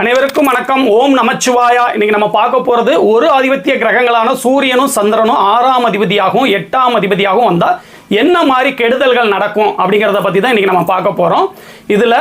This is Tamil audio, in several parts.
அனைவருக்கும் வணக்கம். ஓம் நமச்சிவாயா. இன்னைக்கு நம்ம பார்க்க போறது ஒரு ஆதிபத்திய கிரகங்களான சூரியனும் சந்திரனும் 6ஆம் அதிபதியாகவும் 8ஆம் அதிபதியாகவும் வந்தா என்ன மாதிரி கெடுதல்கள் நடக்கும் அப்படிங்கிறத பத்தி தான் இன்னைக்கு நம்ம பார்க்க போறோம். இதுல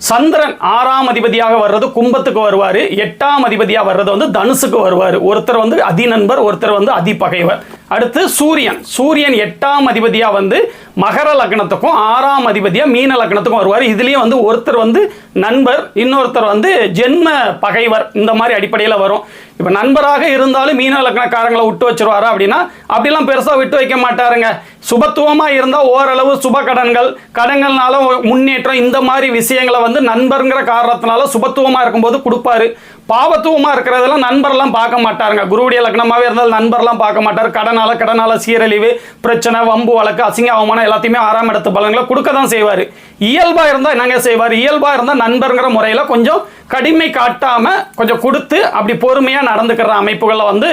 சந்திரன் 6ஆம் அதிபதியாக வர்றது கும்பத்துக்கு வருவார், 8ஆம் அதிபதியாக வர்றது வந்து தனுசுக்கு வருவார். ஒருத்தர் வந்து அதி நண்பர், ஒருத்தர் வந்து அதி பகைவர். அடுத்து சூரியன் 8ஆம் அதிபதியாக வந்து மகர லக்னத்துக்கும் 6ஆம் அதிபதியாக மீன லக்னத்துக்கும் வருவார். இதுலேயும் வந்து ஒருத்தர் வந்து நண்பர், இன்னொருத்தர் வந்து ஜென்ம பகைவர். இந்த மாதிரி அடிப்படையில் வரும். இப்போ நண்பராக இருந்தாலும் மீன லக்னக்காரங்களை விட்டு வச்சிருவாரா அப்படின்னா அப்படிலாம் பெருசாக விட்டு வைக்க மாட்டாருங்க. சுபத்துவமாக இருந்தால் ஓரளவு சுப கடன்கள்னால முன்னேற்றம் இந்த மாதிரி விஷயங்களை வந்து நண்பருங்கிற காரணத்தினால சுபத்துவமாக இருக்கும்போது கொடுப்பாரு. பாவத்துவமாக இருக்கிறதெல்லாம் நண்பர்லாம் பார்க்க மாட்டாருங்க. குருவுடைய லக்னமாகவே இருந்தால் நண்பர்லாம் பார்க்க மாட்டார். கடனால சீரழிவு, பிரச்சனை, வம்பு வழக்கு, அசிங்க அவமானம் எல்லாத்தையுமே 6ஆம் இடத்து பலன்களை கொடுக்க தான் செய்வார். இயல்பாக இருந்தால் என்னங்க செய்வார்? இயல்பாக இருந்தால் நண்பருங்கிற முறையில் கொஞ்சம் கடுமை காட்டாமல் கொஞ்சம் கொடுத்து அப்படி பொறுமையாக நடந்துக்கிற அமைப்புகளில் வந்து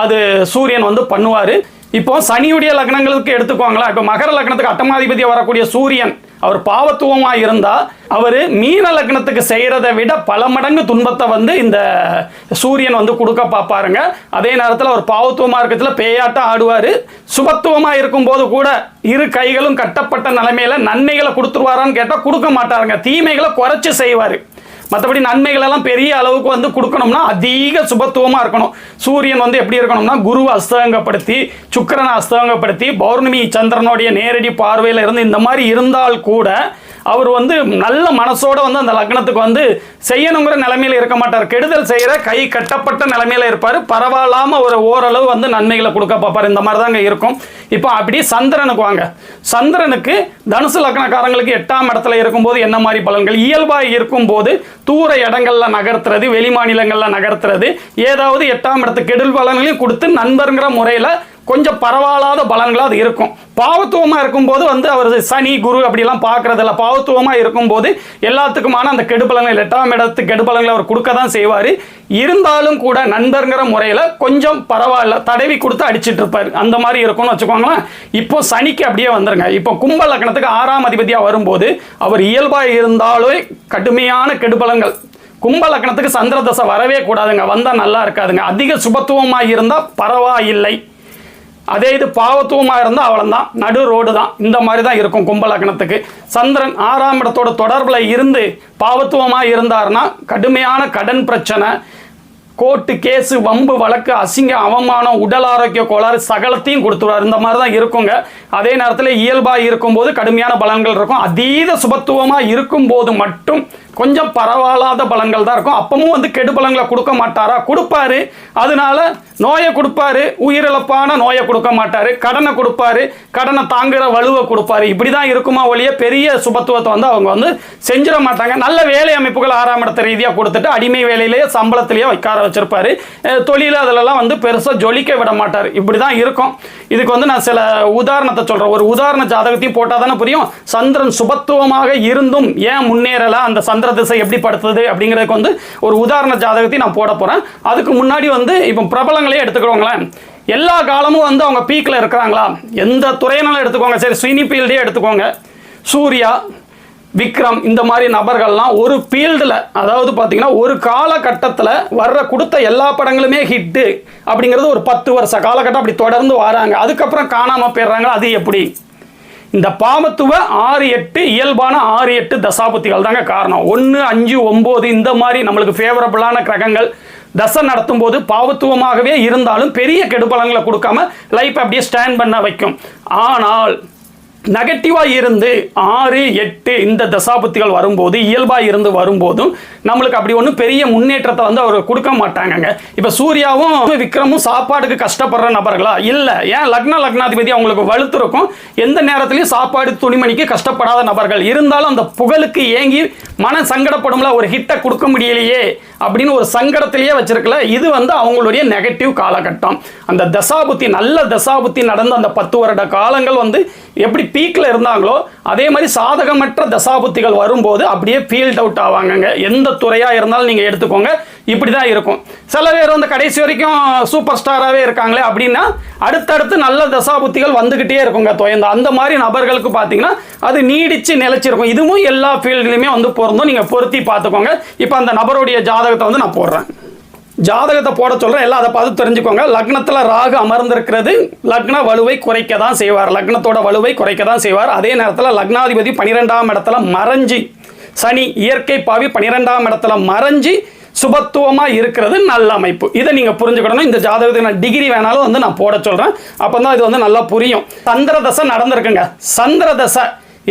அது சூரியன் வந்து பண்ணுவார். இப்போ சனியுடைய லக்னங்களுக்கு எடுத்துக்கோங்களா. இப்போ மகர லக்னத்துக்கு அட்டமாதிபதியாக வரக்கூடிய சூரியன் அவர் பாவத்துவமாக இருந்தால் அவர் மீன லக்னத்துக்கு செய்கிறதை விட பல மடங்கு துன்பத்தை வந்து இந்த சூரியன் வந்து கொடுக்க பார்ப்பாருங்க. அதே நேரத்தில் அவர் பாவத்துவமாக இருக்கிறதுல பேயாட்டம் ஆடுவார். சுபத்துவமாக இருக்கும்போது கூட இரு கைகளும் கட்டப்பட்ட நிலைமையில நன்மைகளை கொடுத்துருவாரான்னு கேட்டால் கொடுக்க மாட்டாருங்க. தீமைகளை குறைச்சி செய்வார். மற்றபடி நன்மைகளெல்லாம் பெரிய அளவுக்கு வந்து கொடுக்கணும்னா அதிக சுபத்துவமாக இருக்கணும். சூரியன் வந்து எப்படி இருக்கணும்னா குருவை அஸ்தங்கப்படுத்தி, சுக்கிரனை அஸ்தங்கப்படுத்தி, பௌர்ணமி சந்திரனுடைய நேரடி பார்வையில் இருந்து இந்த மாதிரி இருந்தால் கூட அவர் வந்து நல்ல மனசோட வந்து அந்த லக்னத்துக்கு வந்து செய்யணுங்கிற நிலைமையில இருக்க மாட்டார். கெடுதல் செய்கிற கை கட்டப்பட்ட நிலைமையில இருப்பார். பரவாயில்லாமல் ஒரு ஓரளவு வந்து நன்மைகளை கொடுக்க பார்ப்பார். இந்த மாதிரி தாங்க இருக்கும். இப்போ அப்படி சந்திரனுக்கு வாங்க. சந்திரனுக்கு தனுசு லக்னக்காரங்களுக்கு 8ஆம் இடத்துல இருக்கும்போது என்ன மாதிரி பலன்கள்? இயல்பாக இருக்கும்போது தூர இடங்கள்ல நகர்த்துறது, வெளி மாநிலங்களில் நகர்த்துறது, ஏதாவது 8ஆம் இடத்து கெடுதல் பலன்களையும் கொடுத்து நண்பருங்கிற முறையில் கொஞ்சம் பரவாயில்லாத பலன்களாக அது இருக்கும். பாவத்துவமாக இருக்கும்போது வந்து அவர் சனி குரு அப்படிலாம் பார்க்கறதில்ல. பாவத்துவமாக இருக்கும்போது எல்லாத்துக்குமான அந்த கெடுபலன்கள் 8ஆம் இடத்து கெடுபலன்களை அவர் கொடுக்க தான் செய்வார். இருந்தாலும் கூட நண்பருங்கிற முறையில் கொஞ்சம் பரவாயில்ல தடவி கொடுத்து அடிச்சிட்டு இருப்பார். அந்த மாதிரி இருக்கும்னு வச்சுக்கோங்களேன். இப்போ சனிக்கு அப்படியே வந்துருங்க. இப்போ கும்ப லக்னத்துக்கு 6ஆம் அதிபதியாக வரும்போது அவர் இயல்பாக இருந்தாலே கடுமையான கெடுபலன்கள். கும்ப லக்னத்துக்கு சந்திர தசை வரவே கூடாதுங்க. வந்தால் நல்லா இருக்காதுங்க. அதிக சுபத்துவமாக இருந்தால் பரவாயில்லை. அதே இது பாவத்துவமாக இருந்தால் அவ்வளோதான், நடு ரோடு தான். இந்த மாதிரி தான் இருக்கும் கும்ப லக்னத்துக்கு. சந்திரன் 6ஆம் இடத்தோட தொடர்பில் இருந்து பாவத்துவமாக இருந்தார்னா கடுமையான கடன் பிரச்சனை, கோர்ட்டு கேஸு, வம்பு வழக்கு, அசிங்க அவமானம், உடல் ஆரோக்கிய கோளாறு சகலத்தையும் கொடுத்துருவார். இந்த மாதிரி தான் இருக்குங்க. அதே நேரத்தில் இயல்பாக இருக்கும்போது கடுமையான பலன்கள் இருக்கும். அதீத சுபத்துவமாக இருக்கும்போது மட்டும் கொஞ்சம் பரவாயில்லாத பலன்கள் தான் இருக்கும். அப்பவும் வந்து கெடு பலன்களை கொடுக்க மாட்டாரா? கொடுப்பாரு. அதனால நோயை கொடுப்பாரு, உயிரிழப்பான நோயை கொடுக்க மாட்டாரு. கடனை கொடுப்பாரு, கடனை தாங்குகிற வலுவை கொடுப்பாரு. இப்படி தான் இருக்குமா ஒழிய பெரிய சுபத்துவத்தை வந்து அவங்க வந்து செஞ்சிட மாட்டாங்க. நல்ல வேலை அமைப்புகள் 6ஆம் இடத்த ரீதியாக கொடுத்துட்டு அடிமை வேலையிலேயே சம்பளத்திலேயே வைக்கார வச்சிருப்பாரு. தொழில் அதிலெல்லாம் வந்து பெருசாக ஜொலிக்க விட மாட்டார். இப்படி தான் இருக்கும். இதுக்கு வந்து நான் சில உதாரணத்தை சொல்கிறேன். ஒரு உதாரண ஜாதகத்தையும் போட்டால் தானே புரியும். சந்திரன் சுபத்துவமாக இருந்தும் ஏன் முன்னேறலை, அந்த சந்திர திசை எப்படி படுத்துது அப்படிங்கிறதுக்கு வந்து ஒரு உதாரண ஜாதகத்தை நான் போட போகிறேன். அதுக்கு முன்னாடி வந்து இப்போ பிரபலங்களே எடுத்துக்கிறோங்களேன். எல்லா காலமும் வந்து அவங்க பீக்கில் இருக்கிறாங்களா? எந்த துறையினாலும் எடுத்துக்கோங்க. சரி, ஸ்வினி ஃபீல்டே எடுத்துக்கோங்க. சூர்யா, விக்ரம், இந்த மாதிரி நபர்கள்லாம் ஒரு ஃபீல்டில், அதாவது பார்த்தீங்கன்னா ஒரு காலகட்டத்தில் கொடுத்த எல்லா படங்களுமே ஹிட்டு அப்படிங்கிறது ஒரு 10 வருஷ காலகட்டம் அப்படி தொடர்ந்து வராங்க. அதுக்கப்புறம் காணாமல் போயிடுறாங்க. அது எப்படி? இந்த பாவத்துவ 6-8 இயல்பான 6-8 தசாபுத்திகள் தாங்க காரணம். 1, 5, 9 இந்த மாதிரி நம்மளுக்கு ஃபேவரபிளான கிரகங்கள் தசை நடத்தும் போது பாவத்துவமாகவே இருந்தாலும் பெரிய கெடுபலங்களை கொடுக்காம லைஃப் அப்படியே ஸ்டாண்ட் பண்ண வைக்கும். ஆனால் நெகட்டிவாக இருந்து 6-8 இந்த தசாபுத்திகள் வரும்போது, இயல்பாக இருந்து வரும்போதும் நம்மளுக்கு அப்படி ஒன்றும் பெரிய முன்னேற்றத்தை வந்து அவர் கொடுக்க மாட்டாங்கங்க. இப்போ சூர்யாவும் விக்ரமும் சாப்பாடுக்கு கஷ்டப்படுற நபர்களா? இல்லை. ஏன்? லக்னாதிபதி அவங்களுக்கு வலுத்திருக்கும். எந்த நேரத்திலையும் சாப்பாடு துணிமணிக்கு கஷ்டப்படாத நபர்கள். இருந்தாலும் அந்த புகழுக்கு ஏங்கி மன சங்கடப்படும்ல, ஒரு ஹிட்டை கொடுக்க முடியலையே அப்படின்னு ஒரு சங்கடத்திலேயே வச்சிருக்கல. இது வந்து அவங்களுடைய நெகட்டிவ் காலகட்டம். அந்த தசாபுத்தி, நல்ல தசாபுத்தி நடந்த அந்த 10 வருட காலங்கள் வந்து எப்படி பீக்கில் இருந்தாங்களோ அதே மாதிரி சாதகமற்ற தசாபுத்திகள் வரும்போது அப்படியே ஃபீல்ட் அவுட் ஆவாங்கங்க. எந்த துறையாக இருந்தாலும் நீங்கள் எடுத்துக்கோங்க, இப்படி தான் இருக்கும். சில பேர் வந்து கடைசி வரைக்கும் சூப்பர் ஸ்டாராகவே இருக்காங்களே அப்படின்னா அடுத்தடுத்து நல்ல தசாபுத்திகள் வந்துக்கிட்டே இருக்குங்க. அந்த மாதிரி நபர்களுக்கு பார்த்தீங்கன்னா அது நீடித்து நிலைச்சிருக்கும். இதுவும் எல்லா ஃபீல்டுலையுமே வந்து பொருள். பொருந்தும், நீங்கள் பொருத்தி பார்த்துக்கோங்க. இப்போ அந்த நபருடைய ஜாதகத்தை வந்து நான் போடுறேன். ஜாதகத்தை போட சொல்கிறேன், எல்லாம் அதை பார்த்து தெரிஞ்சுக்கோங்க. லக்னத்தில் ராகு அமர்ந்திருக்கிறது லக்ன வலுவை குறைக்க தான் செய்வார், லக்னத்தோட வலுவை குறைக்க தான் செய்வார். அதே நேரத்தில் லக்னாதிபதி 12ஆம் இடத்துல மறைஞ்சி, சனி இயற்கை பாவி 12ஆம் இடத்துல மறைஞ்சி சுபத்துவமாக இருக்கிறது நல்ல அமைப்பு. இதை நீங்கள் புரிஞ்சுக்கணும். இந்த ஜாதகத்துக்கு நான் டிகிரி வேணாலும் வந்து நான் போட சொல்கிறேன், அப்போ தான் இது வந்து நல்லா புரியும். சந்திர தசை நடந்திருக்குங்க. சந்திர தசை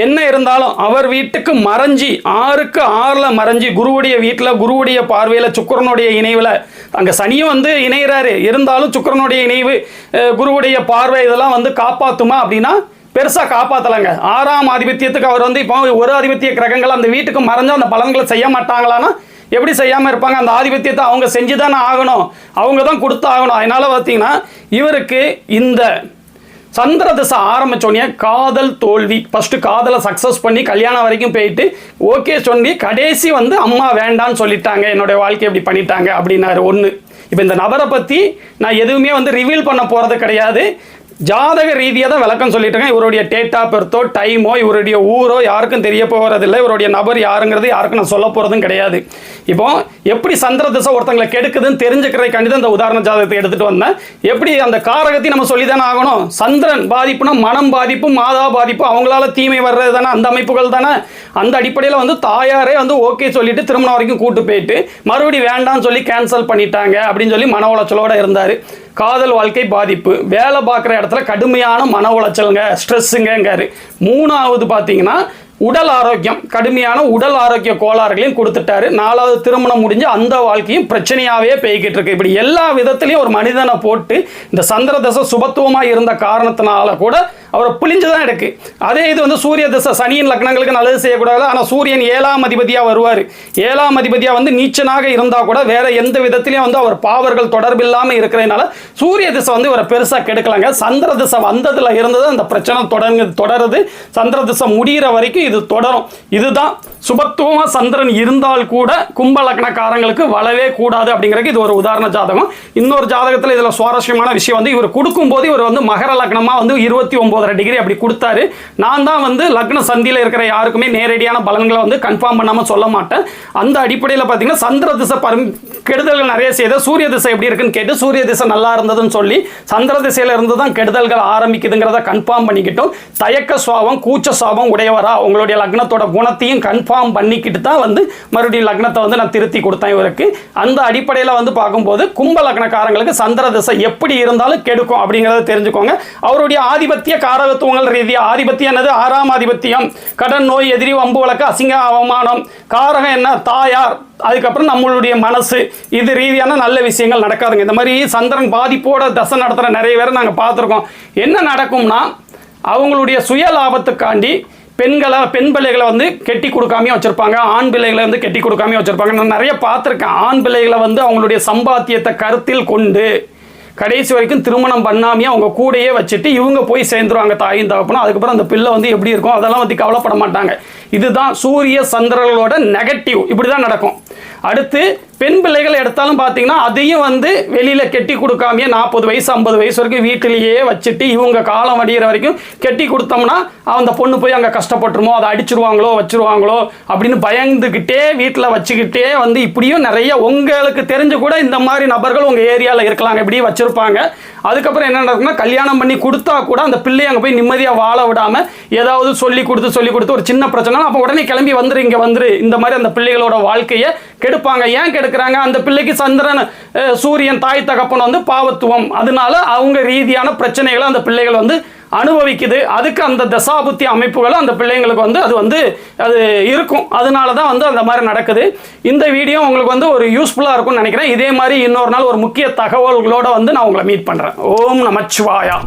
என்ன இருந்தாலும் அவர் வீட்டுக்கு மறைஞ்சி 6க்கு 6ல் மறைஞ்சி குருவுடைய வீட்டில் குருவுடைய பார்வையில் சுக்கிரனுடைய இணைவில், அங்கே சனியும் வந்து இணைகிறாரு, இருந்தாலும் சுக்கிரனுடைய இணைவு குருவுடைய பார்வை இதெல்லாம் வந்து காப்பாற்றுமா அப்படின்னா பெருசாக காப்பாற்றலைங்க. 6ஆம் ஆதிபத்தியத்துக்கு அவர் வந்து இப்போ ஒரு ஆதிபத்திய கிரகங்கள் அந்த வீட்டுக்கு மறைஞ்சால் அந்த பலன்களை செய்ய மாட்டாங்களான்னா எப்படி செய்யாமல் இருப்பாங்க? அந்த ஆதிபத்தியத்தை அவங்க செஞ்சு தானே ஆகணும், அவங்க தான் கொடுத்து ஆகணும். அதனால் பார்த்தீங்கன்னா இவருக்கு இந்த சந்திர தசை ஆரம்பித்தோடனே காதல் தோல்வி, ஃபஸ்ட்டு காதலை சக்ஸஸ் பண்ணி கல்யாணம் வரைக்கும் போயிட்டு ஓகே சொல்லி கடைசி வந்து அம்மா வேண்டான்னு சொல்லிட்டாங்க, என்னுடைய வாழ்க்கை எப்படி பண்ணிட்டாங்க அப்படின்னாரு ஒன்று. இப்போ இந்த நபரை பற்றி நான் எதுவுமே வந்து ரிவீல் பண்ண போகிறது கிடையாது, ஜாதக ரீதியாக தான் விளக்கம் சொல்லிட்டுருக்கேன். இவருடைய டேட் ஆஃப் பர்த்தோ டைமோ இவருடைய ஊரோ யாருக்கும் தெரிய போகிறதில்லை, இவருடைய நபர் யாருங்கிறது யாருக்கும் நான் சொல்ல போகிறதும் கிடையாது. இப்போ எப்படி சந்திர திசை ஒருத்தங்களை கெடுக்குதுன்னு தெரிஞ்சுக்கிறதுக்காண்டி தான் இந்த உதாரண ஜாதகத்தை எடுத்துகிட்டு வந்தேன். எப்படி அந்த காரகத்தையும் நம்ம சொல்லி தானே ஆகணும். சந்திரன் பாதிப்புனா மனம் பாதிப்பு, மாதா பாதிப்பு, அவங்களால தீமை வர்றது தானே, அந்த அமைப்புகள் தானே. அந்த அடிப்படையில் வந்து தாயாரே வந்து ஓகே சொல்லிட்டு திருமணம் வரைக்கும் கூட்டு போயிட்டு மறுபடியும் வேண்டாம்னு சொல்லி கேன்சல் பண்ணிட்டாங்க அப்படின்னு சொல்லி மன உளைச்சலோடு இருந்தார். காதல் வாழ்க்கை பாதிப்பு, வேலை பார்க்குற இடத்துல கடுமையான மன உளைச்சலுங்க, ஸ்ட்ரெஸ்ஸுங்காரு. 3வது பார்த்தீங்கன்னா உடல் ஆரோக்கியம், கடுமையான உடல் ஆரோக்கிய கோளாறுகளையும் கொடுத்துட்டாரு. 4வது திருமணம் முடிஞ்சு அந்த வாழ்க்கையும் பிரச்சனையாகவே போய்கிட்டு இருக்கு. இப்படி எல்லா விதத்துலையும் ஒரு மனிதனை போட்டு இந்த சந்திர தசை சுபத்துவமாக இருந்த காரணத்தினால கூட அவரை பிழிஞ்சு தான் எடுக்கு. அதே இது வந்து சூரிய தசை சனியின் லக்னங்களுக்கு நல்லது செய்யக்கூடாது. ஆனால் சூரியன் 7ஆம் அதிபதியாக வருவார். 7ஆம் அதிபதியாக வந்து நீச்சனாக இருந்தால் கூட வேற எந்த விதத்திலையும் வந்து அவர் பாவர்கள் தொடர்பில்லாமல் இருக்கிறதுனால சூரிய திசை வந்து இவரை பெருசாக கெடுக்கலாங்க. சந்திர திசை வந்ததில் இருந்தது அந்த பிரச்சனை தொடருது. சந்திர திசை முடிகிற வரைக்கும் இது தொடரும். இதுதான் சுபத்துவமா சந்திரன் இருந்தால் கூட கும்ப லக்னக்காரங்களுக்கு வளவே கூடாது அப்படிங்கிறதுக்கு இது ஒரு உதாரண ஜாதகம். இன்னொரு ஜாதகத்தில் இதில் சுவாரஸ்யமான விஷயம் வந்து இவர் கொடுக்கும்போது இவர் வந்து மகர லக்னமாக வந்து 29.5 டிகிரி அப்படி கொடுத்தாரு. நான் தான் வந்து லக்ன சந்தியில் இருக்கிற யாருக்குமே நேரடியான பலன்களை வந்து கன்ஃபார்ம் பண்ணாமல் சொல்ல மாட்டேன். அந்த அடிப்படையில் பார்த்தீங்கன்னா சந்திர திசை கெடுதல்கள் நிறைய செய்த சூரிய திசை எப்படி இருக்குன்னு கேட்டு சூரிய திசை நல்லா இருந்ததுன்னு சொல்லி சந்திர திசையில இருந்து தான் கெடுதல்கள் ஆரம்பிக்குதுங்கிறத கன்ஃபார்ம் பண்ணிக்கிட்டோம். தயக்க சுவாபம் கூச்ச சுவாபம் உடையவரா உங்களுடைய லக்னத்தோட குணத்தையும் கன்ஃபார்ம் பண்ணிக்கிட்டு தான் வந்து மறுபடியும் லக்னத்தை வந்து நான் திருத்தி கொடுத்தேன் இவருக்கு. அந்த அடிப்படையில் வந்து பார்க்கும்போது கும்ப லக்னக்காரங்களுக்கு சந்திர திசை எப்படி இருந்தாலும் கெடுக்கும் அப்படிங்கிறத தெரிஞ்சுக்கோங்க. அவருடைய ஆதிபத்திய காரகத்துவங்கள் ரீதியாக ஆதிபத்தியம் என்னது? 6ஆம் ஆதிபத்தியம், கடன் நோய் எதிரி வம்பு வழக்கு அசிங்க அவமானம். காரகம் என்ன? தாயார். அதுக்கப்புறம் நம்மளுடைய மனசு. இது ரீதியான நல்ல விஷயங்கள் நடக்காதுங்க. இந்த மாதிரி சந்திரன் பாதிப்போட தசை நடத்துகிற நிறைய பேரை நாங்கள் பார்த்துருக்கோம். என்ன நடக்கும்னா அவங்களுடைய சுய லாபத்துக்காண்டி பெண் பிள்ளைகளை வந்து கெட்டி கொடுக்காமையும் வச்சுருப்பாங்க, ஆண் பிள்ளைகளை வந்து கெட்டி கொடுக்காமையும் வச்சுருப்பாங்க. நான் நிறைய பார்த்துருக்கேன். ஆண் பிள்ளைகளை வந்து அவங்களுடைய சம்பாத்தியத்தை கருத்தில் கொண்டு கடைசி வரைக்கும் திருமணம் பண்ணாமையே அவங்க கூடையே வச்சுட்டு இவங்க போய் சேர்ந்துருவாங்க தாயும் தகப்பனும். அதுக்கப்புறம் அந்த பிள்ளை வந்து எப்படி இருக்கும் அதெல்லாம் வந்து கவலைப்பட மாட்டாங்க. இதுதான் சூரிய சந்திரர்களோட நெகட்டிவ். இப்படி தான் நடக்கும். அடுத்து பெண் பிள்ளைகள் எடுத்தாலும் பார்த்தீங்கன்னா அதையும் வந்து வெளியில் கெட்டி கொடுக்காமையே 40 வயசு 50 வயசு வரைக்கும் வீட்டிலேயே வச்சுட்டு இவங்க காலம் வடிகிற வரைக்கும் கெட்டி கொடுத்தோம்னா அந்த பொண்ணு போய் அங்கே கஷ்டப்பட்டுருமோ, அதை அடிச்சிருவாங்களோ வச்சுருவாங்களோ அப்படின்னு பயந்துக்கிட்டே வீட்டில் வச்சுக்கிட்டே வந்து இப்படியும் நிறைய உங்களுக்கு தெரிஞ்சு கூட இந்த மாதிரி நபர்கள் உங்கள் ஏரியாவில் இருக்கலாங்க, இப்படி வச்சுருப்பாங்க. அதுக்கப்புறம் என்ன நடக்கும்னா கல்யாணம் பண்ணி கொடுத்தா கூட அந்த பிள்ளையை அங்கே போய் நிம்மதியாக வாழ விடாமல் ஏதாவது சொல்லி கொடுத்து ஒரு சின்ன பிரச்சனை அப்போ உடனே கிளம்பி வந்துரு, இங்கே வந்துரு, இந்த மாதிரி அந்த பிள்ளைகளோட வாழ்க்கையை கெடுப்பாங்க. ஏன் கெடுக்கிறாங்க? அந்த பிள்ளைக்கு சந்திரன் சூரியன் தாய் தகப்பன் வந்து பாவத்துவம், அதனால அவங்க ரீதியான பிரச்சனைகளை அந்த பிள்ளைகள் வந்து அனுபவிக்குது. அதுக்கு அந்த தசாபுத்தி அமைப்புகளும் அந்த பிள்ளைங்களுக்கு வந்து அது இருக்கும். அதனால தான் வந்து அந்த மாதிரி நடக்குது. இந்த வீடியோ உங்களுக்கு வந்து ஒரு யூஸ்ஃபுல்லாக இருக்கும்னு நினைக்கிறேன். இதே மாதிரி இன்னொரு நாள் ஒரு முக்கிய தகவல்களோட வந்து நான் உங்களை மீட் பண்ணுறேன். ஓம் நமச்சிவாயா.